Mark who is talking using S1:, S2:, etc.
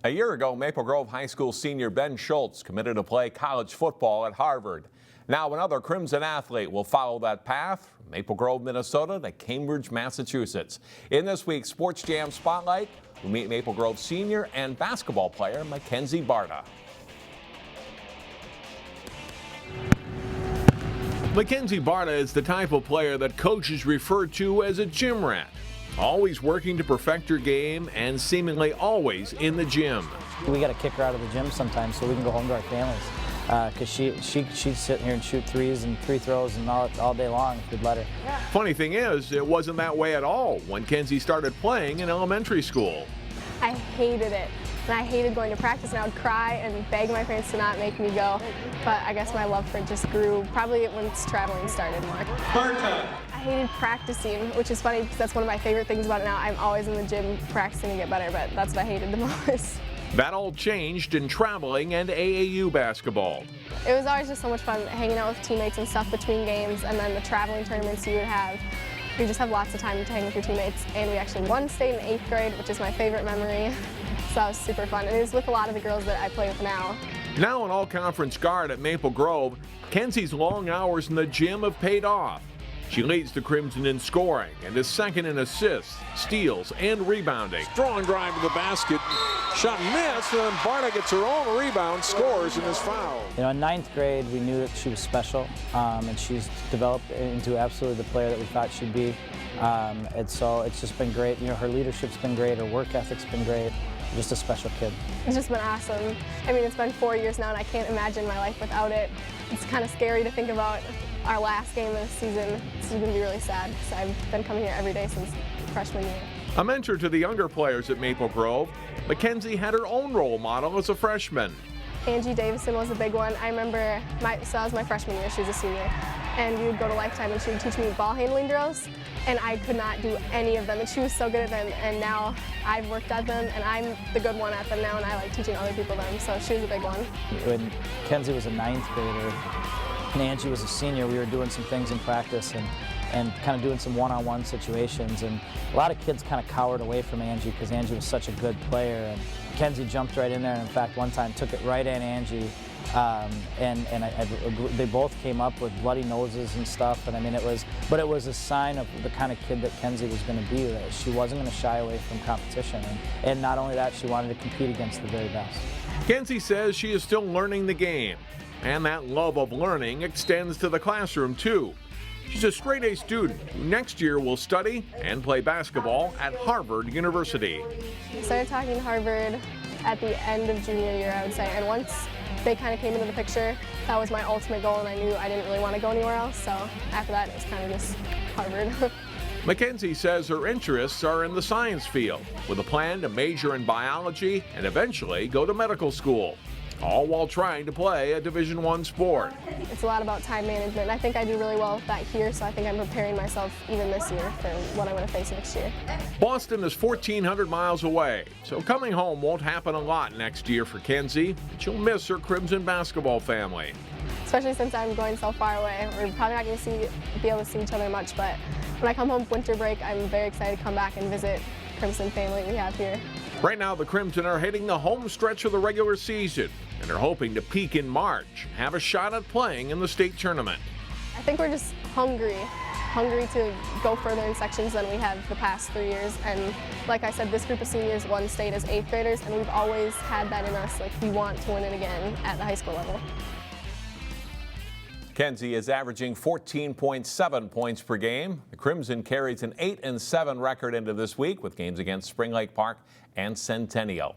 S1: A year ago, Maple Grove High School senior Ben Schultz committed to play college football at Harvard. Now another Crimson athlete will follow that path from Maple Grove, Minnesota to Cambridge, Massachusetts. In this week's Sports Jam Spotlight, we meet Maple Grove senior and basketball player Mackenzie Barta. Mackenzie Barta is the type of player that coaches refer to as a gym rat. Always working to perfect her game and seemingly always in the gym.
S2: We got to kick her out of the gym sometimes so we can go home to our families. Because she'd sit here and shoot threes and free throws and all day long if we'd let her.
S1: Funny thing is, it wasn't that way at all when Kenzie started playing in elementary school.
S3: I hated it. And I hated going to practice, and I would cry and beg my parents to not make me go. But I guess my love for it just grew, probably once traveling started more. I hated practicing, which is funny because that's one of my favorite things about it now. I'm always in the gym practicing to get better, but that's what I hated the most.
S1: That all changed in traveling and AAU basketball.
S3: It was always just so much fun hanging out with teammates and stuff between games, and then the traveling tournaments you would have. You just have lots of time to hang with your teammates, and we actually won state in 8th grade, which is my favorite memory. So that was super fun, and it was with a lot of the girls that I play with now.
S1: Now an all-conference guard at Maple Grove, Kenzie's long hours in the gym have paid off. She leads the Crimson in scoring and is second in assists, steals, and rebounding.
S4: Strong drive to the basket, shot missed, and then Barta gets her own rebound, scores, and is fouled.
S2: You know, in 9th grade, we knew that she was special, and she's developed into absolutely the player that we thought she'd be. And so it's just been great. You know, her leadership's been great, her work ethic's been great. Just a special kid.
S3: It's just been awesome. I mean, it's been 4 years now, and I can't imagine my life without it. It's kind of scary to think about our last game of the season. This is going to be really sad, because I've been coming here every day since freshman year.
S1: A mentor to the younger players at Maple Grove, Mackenzie had her own role model as a freshman.
S3: Angie Davison was a big one. I remember, so that was my freshman year, she was a senior. And we would go to Lifetime and she would teach me ball handling drills, and I could not do any of them, and she was so good at them, and now I've worked at them, and I'm the good one at them now, and I like teaching other people them, so she was a big one.
S2: When Kenzie was a 9th grader and Angie was a senior, we were doing some things in practice and kind of doing some one-on-one situations, and a lot of kids kind of cowered away from Angie because Angie was such a good player, and Kenzie jumped right in there, and in fact one time took it right at Angie. They both came up with bloody noses and stuff, and I mean it was a sign of the kind of kid that Kenzie was going to be, that she wasn't going to shy away from competition, and not only that, she wanted to compete against the very best.
S1: Kenzie says she is still learning the game, and that love of learning extends to the classroom too. She's a straight-A student who next year will study and play basketball at Harvard University.
S3: I started talking to Harvard at the end of junior year, I would say, and once they kind of came into the picture, that was my ultimate goal, and I knew I didn't really want to go anywhere else, so after that it was kind of just Harvard.
S1: Mackenzie says her interests are in the science field, with a plan to major in biology and eventually go to medical school, all while trying to play a Division I sport.
S3: It's a lot about time management, and I think I do really well with that here, so I think I'm preparing myself even this year for what I'm going to face next year.
S1: Boston is 1,400 miles away, so coming home won't happen a lot next year for Kenzie, and she'll miss her Crimson basketball family.
S3: Especially since I'm going so far away. We're probably not going to be able to see each other much, but when I come home for winter break, I'm very excited to come back and visit Crimson family we have here.
S1: Right now, the Crimson are hitting the home stretch of the regular season and are hoping to peak in March and have a shot at playing in the state tournament.
S3: I think we're just hungry to go further in sections than we have the past 3 years. And like I said, this group of seniors won state as 8th graders, and we've always had that in us. Like, we want to win it again at the high school level.
S1: Kenzie is averaging 14.7 points per game. The Crimson carries an 8-7 record into this week with games against Spring Lake Park and Centennial.